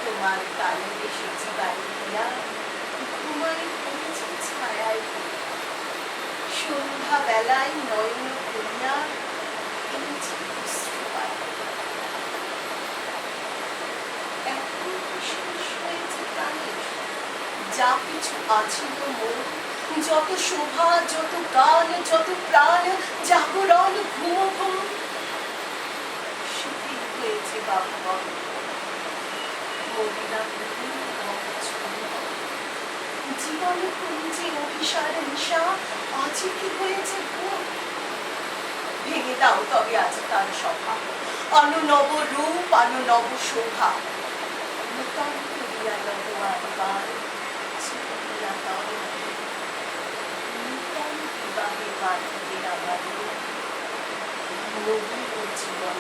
তোমার কালে বেশি বাড়ি দিয়া ঘুমাই পড়েছে ছায়ায় গলায় নয়ন করিয়া এনেছে অশ্রুপাত। এখন শেষ হয়েছে প্রাণের যা কিছু আছিল মোর, যত শোভা, যত গান, যত প্রাণ, জাগরণ, ঘুম ঘুম শিথিল হয়েছে বাহুবল। মরিলাম জীবন কুঞ্জে অভিসার নিশা, আজই কি হয়েছে ভোর। ভেঙে দাও তবে আজ তার সভা, আনো নব রূপ, আনো নব শোভা। নূতন করিয়া নব আবার ছিটিয়া দাও নূতন বিবাহে বাঁধিবে আমাদের নবীন জীবন।